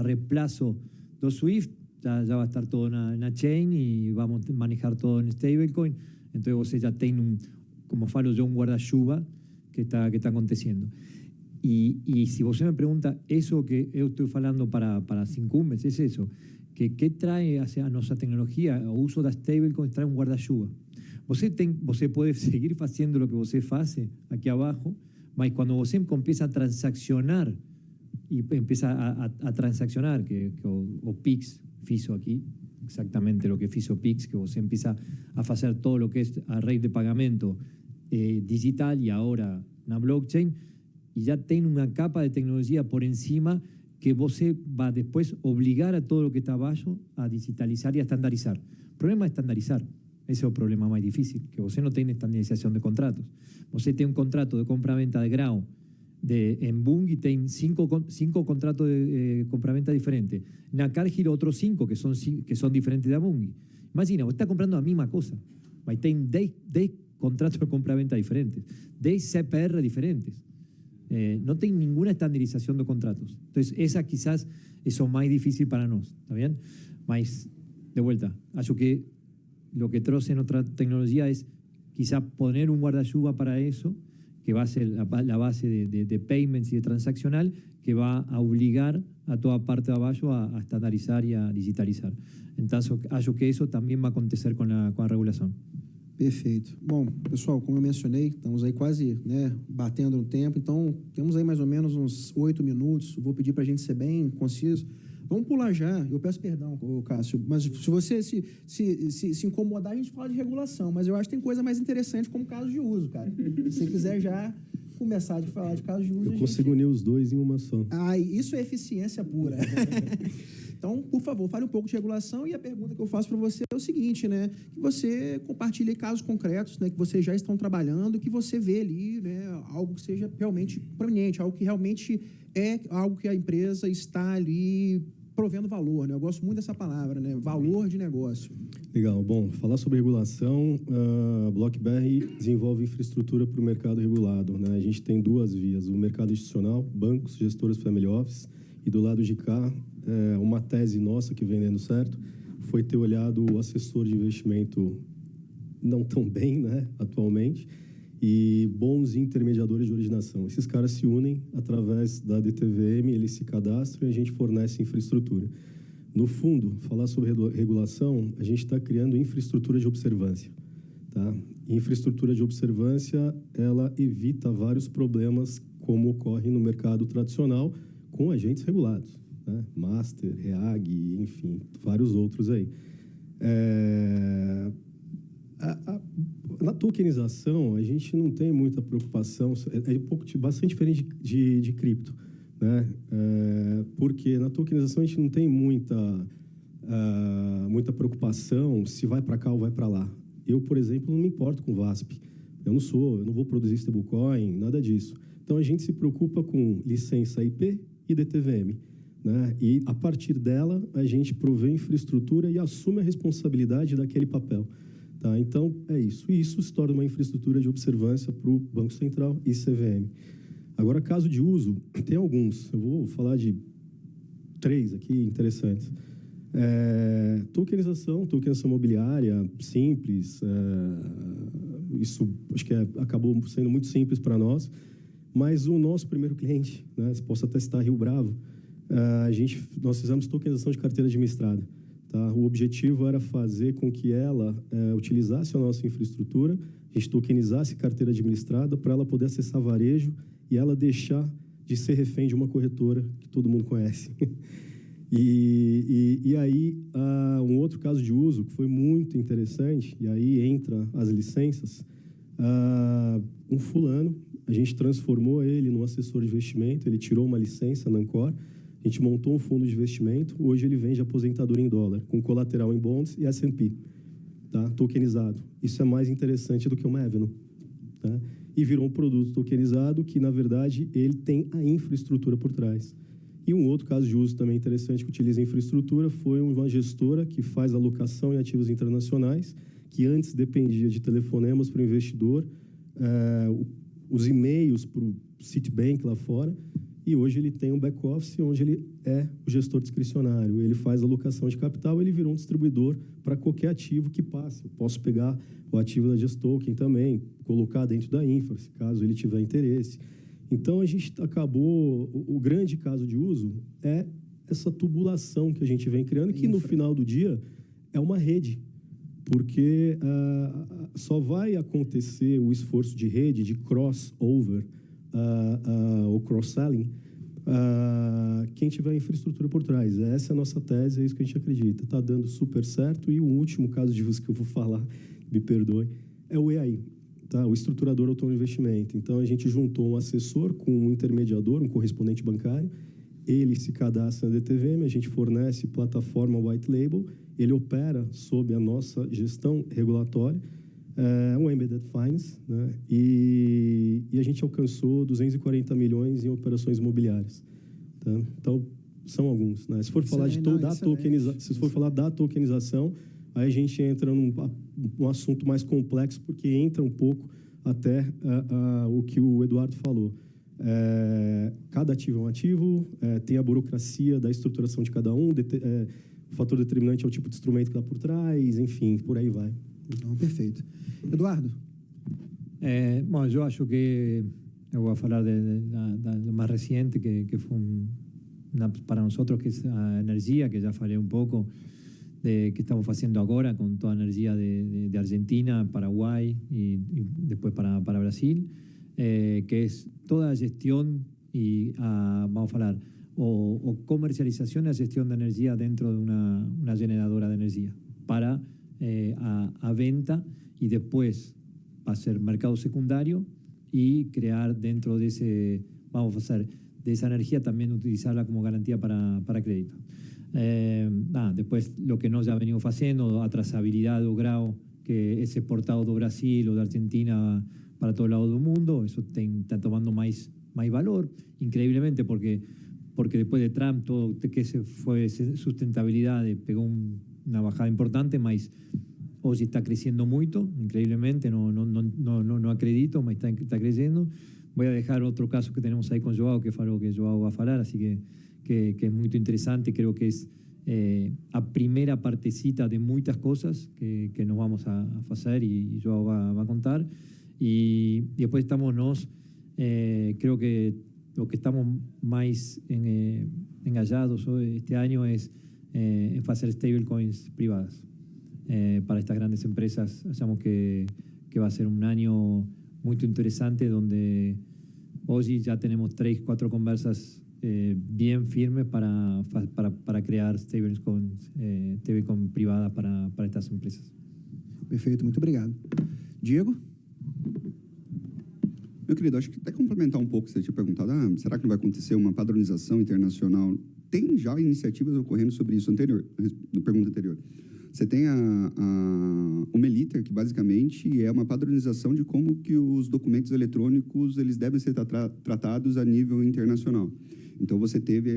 reemplazo do SWIFT, ya va a estar todo en la chain y vamos a manejar todo en stablecoin. Entonces, você ya tiene como falo yo, un guarda-chuva que está aconteciendo. Y si você me pregunta, eso que yo estoy falando para as incumbents, es eso, que trae hacia nuestra tecnología, o uso da stablecoin, trae un guarda-chuva. Você pode seguir fazendo o que você faz aqui abaixo, mas quando você empieza a transaccionar, que o Pix fiz aqui, exatamente o que fiz o Pix, que você empieza a fazer todo o que é a rede de pagamento digital e agora na blockchain, e já tem uma capa de tecnologia por encima que você vai depois obrigar a todo o que está abaixo a digitalizar e a estandarizar. O problema é estandarizar. Ese es el problema más difícil, que você no tiene estandarización de contratos. Você tem un contrato de compra-venta de grão en Bung y tem 5 contratos de compra-venta diferentes. Na Cargill otros 5 que son diferentes de Bung. Imagina, vos está comprando la misma cosa, mas tem 10 contratos de compra-venta diferentes, 10 CPR diferentes. No tem ninguna estandarización de contratos. Entonces, esa quizás es más difícil para nosotros, ¿está bien? Mas, de vuelta, acho que lo que trae en otra tecnología es quizá poner un guarda-chuva para eso, que va a ser la base de payments y de transaccional, que va a obligar a toda parte de abajo a estandarizar y a digitalizar. Entonces, acho que eso también va a acontecer con la regulación. Perfeito. Bom, pessoal, como eu mencionei, estamos aí quase, né, batendo no tempo, então temos aí mais ou menos uns 8 minutos. Vou pedir para a gente ser bem conciso. Vamos pular já. Eu peço perdão, Cássio, mas se você se incomodar, a gente fala de regulação, mas eu acho que tem coisa mais interessante como caso de uso, cara. Se você quiser já começar a falar de caso de uso... Eu consigo unir os dois em uma só. Isso é eficiência pura. Então, por favor, fale um pouco de regulação e a pergunta que eu faço para você é o seguinte, né? Que você compartilhe casos concretos, né? Que vocês já estão trabalhando, que você vê ali, né? Algo que seja realmente prominente, algo que realmente é algo que a empresa está ali provendo valor, né? Eu gosto muito dessa palavra, né? Valor de negócio. Legal. Bom, falar sobre regulação, a BlockBR desenvolve infraestrutura para o mercado regulado, né? A gente tem 2 vias, o mercado institucional, bancos, gestoras family office, e do lado de cá, uma tese nossa que vem dando certo foi ter olhado o assessor de investimento não tão bem, né, atualmente, e bons intermediadores de originação. Esses caras se unem através da DTVM, eles se cadastram e a gente fornece infraestrutura. No fundo, falar sobre regulação, a gente está criando infraestrutura de observância, tá? Infraestrutura de observância, ela evita vários problemas como ocorre no mercado tradicional com agentes regulados, né? Master, REAG, enfim, vários outros aí. Na tokenização, a gente não tem muita preocupação, bastante diferente de cripto, né? Porque na tokenização a gente não tem muita muita preocupação se vai para cá ou vai para lá. Eu, por exemplo, não me importo com VASP. Eu não vou produzir stablecoin, nada disso. Então, a gente se preocupa com licença IP e DTVM, né? E, a partir dela, a gente provê infraestrutura e assume a responsabilidade daquele papel. Tá? Então, é isso. E isso se torna uma infraestrutura de observância para o Banco Central e CVM. Agora, caso de uso, tem alguns. Eu vou falar de 3 aqui interessantes. Tokenização imobiliária simples. Isso acho que acabou sendo muito simples para nós. Mas o nosso primeiro cliente, né, você possa testar Rio Bravo, nós fizemos tokenização de carteira administrada. Tá? O objetivo era fazer com que ela utilizasse a nossa infraestrutura, a gente tokenizasse carteira administrada para ela poder acessar varejo e ela deixar de ser refém de uma corretora que todo mundo conhece. E aí, um outro caso de uso que foi muito interessante, e aí entra as licenças, um fulano, a gente transformou ele num assessor de investimento, ele tirou uma licença na Ancor, a gente montou um fundo de investimento, hoje ele vende aposentadoria em dólar, com colateral em bonds e S&P, tá? Tokenizado. Isso é mais interessante do que uma Avenue, tá? E virou um produto tokenizado que, na verdade, ele tem a infraestrutura por trás. E um outro caso de uso também interessante que utiliza a infraestrutura foi uma gestora que faz alocação em ativos internacionais, que antes dependia de telefonemas para o investidor, os e-mails para o Citibank lá fora, e hoje ele tem um back-office onde ele é o gestor discricionário. Ele faz alocação de capital, ele virou um distribuidor para qualquer ativo que passe. Eu posso pegar o ativo da Just Token também, colocar dentro da infra, caso ele tiver interesse. Então, a gente acabou... O grande caso de uso é essa tubulação que a gente vem criando, que no final do dia é uma rede, porque só vai acontecer o esforço de rede, de crossover, ou cross-selling, quem tiver infraestrutura por trás. Essa é a nossa tese, é isso que a gente acredita. Está dando super certo. E o último caso de uso que eu vou falar, me perdoe, é o EAI, tá? O estruturador autônomo de investimento. Então, a gente juntou um assessor com um intermediador, um correspondente bancário, ele se cadastra na DTVM, a gente fornece plataforma white label, ele opera sob a nossa gestão regulatória, um embedded finance, né? E a gente alcançou 240 milhões em operações imobiliárias. Tá? Então, são alguns. Né? Se for falar da tokenização, aí a gente entra num assunto mais complexo, porque entra um pouco até o que o Eduardo falou. Cada ativo é um ativo, tem a burocracia da estruturação de cada um, o fator determinante é o tipo de instrumento que está por trás, enfim, por aí vai. Então, perfeito. Eduardo? Bom, eu acho que eu vou falar do mais recente, que foi para nós, que é a energia, que já falei um pouco de que estamos haciendo ahora con toda la energía de Argentina, Paraguay y después para Brasil, que es toda la gestión y, vamos a hablar, o comercialización y la gestión de energía dentro de una generadora de energía para a venta y después hacer mercado secundario y crear dentro de ese, vamos a hacer, de esa energía también utilizarla como garantía para crédito. Después lo que nós já venimos haciendo, a trazabilidade do grau que es exportado do Brasil ou da Argentina para todo lado do mundo, eso está tomando más valor, increíblemente, porque después de Trump todo que se fue sustentabilidade pegó una bajada importante, mas hoy está creciendo mucho, increíblemente, no acredito, mas está creciendo. Voy a dejar otro caso que tenemos ahí con Joao, que falou que Joao va a falar, así que es muy interesante, creo que es a primera partecita de muchas cosas que nos vamos a hacer y Joao va a contar. Y después estamos creo que lo que estamos más engallados este año es en hacer stablecoins privadas. Para estas grandes empresas, hallamos que va a ser un año muy interesante, donde hoy ya tenemos 3-4 conversas bien firmes para crear stablecoins privadas para estas empresas. Perfeito, muito obrigado. Diego? Meu querido, acho que até complementar um pouco, você tinha perguntado, será que não vai acontecer uma padronização internacional tem já iniciativas ocorrendo sobre isso na pergunta anterior. Você tem o Meliter, que basicamente é uma padronização de como que os documentos eletrônicos eles devem ser tratados a nível internacional. Então, você teve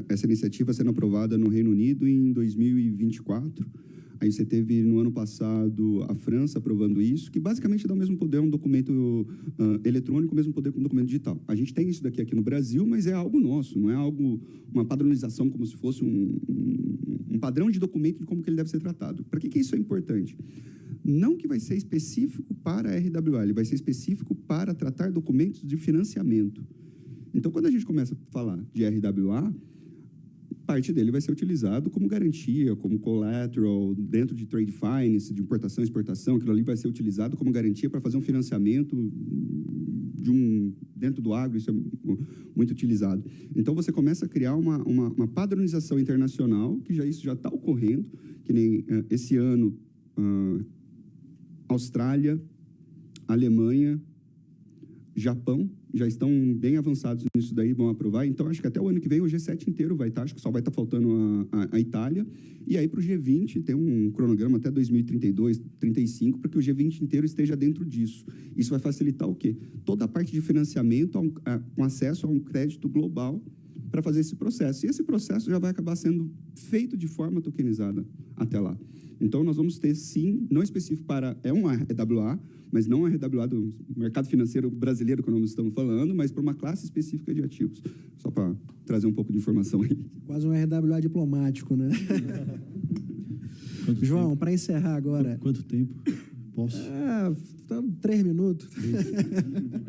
essa iniciativa sendo aprovada no Reino Unido em 2024. Aí você teve, no ano passado, a França aprovando isso, que basicamente dá o mesmo poder a um documento eletrônico, o mesmo poder que um documento digital. A gente tem isso aqui no Brasil, mas é algo nosso, não é uma padronização como se fosse um padrão de documento de como que ele deve ser tratado. Para que isso é importante? Não que vai ser específico para a RWA, ele vai ser específico para tratar documentos de financiamento. Então, quando a gente começa a falar de RWA, parte dele vai ser utilizado como garantia, como collateral, dentro de trade finance, de importação e exportação, aquilo ali vai ser utilizado como garantia para fazer um financiamento dentro do agro, isso é muito utilizado. Então, você começa a criar uma padronização internacional, que isso já está ocorrendo, que nem esse ano, Austrália, Alemanha, Japão, já estão bem avançados nisso daí, vão aprovar. Então, acho que até o ano que vem o G7 inteiro vai estar, acho que só vai estar faltando a Itália. E aí, para o G20, tem um cronograma até 2032, 2035, para que o G20 inteiro esteja dentro disso. Isso vai facilitar o quê? Toda a parte de financiamento com acesso a um crédito global para fazer esse processo. E esse processo já vai acabar sendo feito de forma tokenizada até lá. Então, nós vamos ter, sim, não específico para... É um RWA, mas não um RWA do mercado financeiro brasileiro, que nós estamos falando, mas para uma classe específica de ativos. Só para trazer um pouco de informação aí. Quase um RWA diplomático, né? João, para encerrar agora... Quanto tempo? Posso? 3 minutos.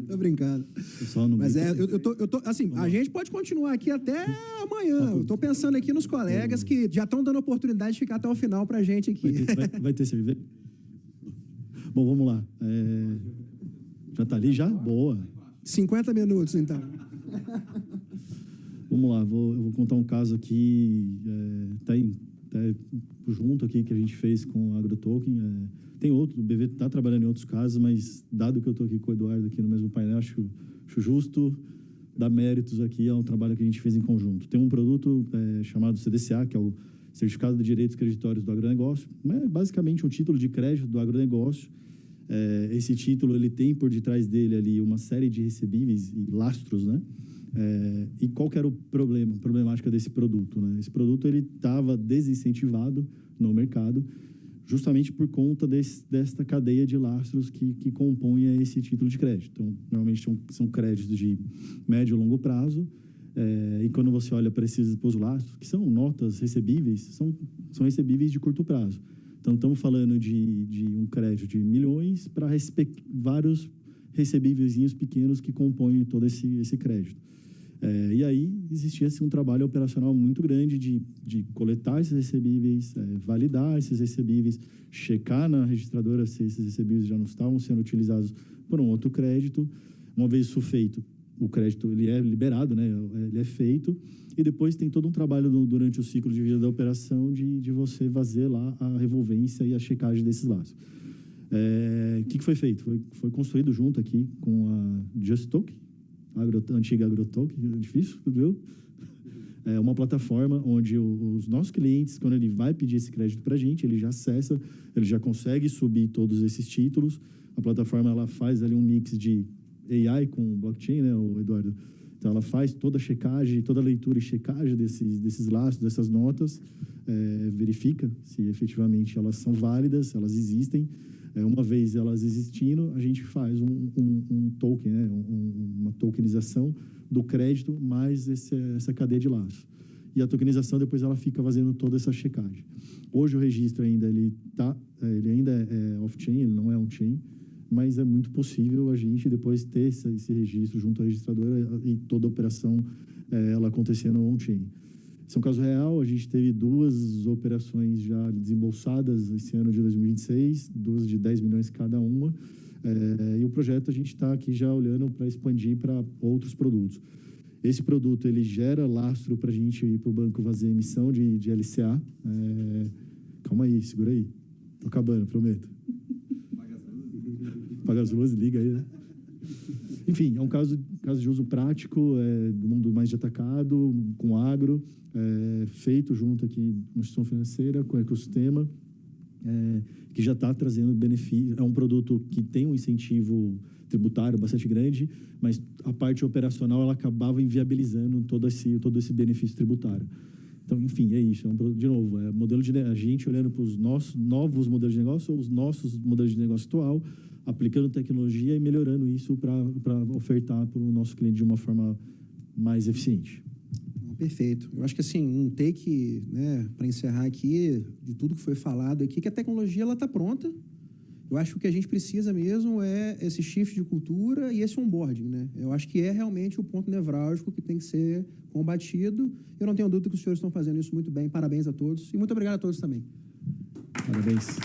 Tô brincando. Mas assim, a gente pode continuar aqui até amanhã. Eu tô pensando aqui nos colegas que já estão dando oportunidade de ficar até o final pra gente aqui. Vai ter cerveja? Bom, vamos lá. Já tá ali já? Boa. 50 minutos, então. Vamos lá, eu vou contar um caso aqui, junto aqui, que a gente fez com a AgroToken. Tem outro, o BV está trabalhando em outros casos, mas dado que eu estou aqui com o Eduardo aqui no mesmo painel, acho justo dar méritos aqui ao trabalho que a gente fez em conjunto. Tem um produto chamado CDCA, que é o Certificado de Direitos Creditórios do Agronegócio, mas é basicamente um título de crédito do agronegócio. Esse título ele tem por detrás dele ali uma série de recebíveis e lastros, né? E qual que era a problemática desse produto, né? Esse produto ele estava desincentivado no mercado, justamente por conta desta cadeia de lastros que compõe esse título de crédito. Então, normalmente são créditos de médio e longo prazo, e quando você olha para esses lastros, que são notas recebíveis, são recebíveis de curto prazo. Então, estamos falando de um crédito de milhões para vários recebíveis pequenos que compõem todo esse crédito. E aí existia assim, um trabalho operacional muito grande de coletar esses recebíveis, validar esses recebíveis, checar na registradora se esses recebíveis já não estavam sendo utilizados por um outro crédito. Uma vez isso feito, o crédito ele é liberado, né? Ele é feito, e depois tem todo um trabalho durante o ciclo de vida da operação de você fazer lá a revolvência e a checagem desses laços. O que foi feito? Foi construído junto aqui com a JustToken, antiga AgroToken, difícil, viu? É uma plataforma onde os nossos clientes, quando ele vai pedir esse crédito para a gente, ele já acessa, ele já consegue subir todos esses títulos. A plataforma ela faz ali um mix de AI com blockchain, né, Eduardo? Então, ela faz toda a checagem, toda a leitura e checagem desses lastros, dessas notas, verifica se efetivamente elas são válidas, elas existem. Uma vez elas existindo, a gente faz um token, né? Uma tokenização do crédito mais essa cadeia de laços. E a tokenização, depois, ela fica fazendo toda essa checagem. Hoje, o registro ainda ele ainda é off-chain, ele não é on-chain, mas é muito possível a gente depois ter esse registro junto à registradora e toda a operação ela acontecendo on-chain. Esse é um caso real, a gente teve 2 operações já desembolsadas esse ano de 2026, 2 de 10 milhões cada uma, e o projeto a gente está aqui já olhando para expandir para outros produtos. Esse produto, ele gera lastro para a gente ir para o banco fazer emissão de LCA. Calma aí, segura aí. Estou acabando, prometo. Paga as luzes, liga aí, né? Enfim, é um caso caso de uso prático, do mundo mais de atacado, com agro, feito junto aqui na instituição financeira, com o ecossistema, que já está trazendo benefício. É um produto que tem um incentivo tributário bastante grande, mas a parte operacional ela acabava inviabilizando todo esse benefício tributário. Então, enfim, é isso. De novo, modelo de a gente olhando para os nossos novos modelos de negócio ou os nossos modelos de negócio atual, aplicando tecnologia e melhorando isso para ofertar para o nosso cliente de uma forma mais eficiente. Perfeito. Eu acho que assim, um take, né, para encerrar aqui, de tudo que foi falado aqui, que a tecnologia ela está pronta. Eu acho que o que a gente precisa mesmo é esse shift de cultura e esse onboarding, né? Eu acho que é realmente o ponto nevrálgico que tem que ser combatido. Eu não tenho dúvida que os senhores estão fazendo isso muito bem. Parabéns a todos e muito obrigado a todos também. Parabéns.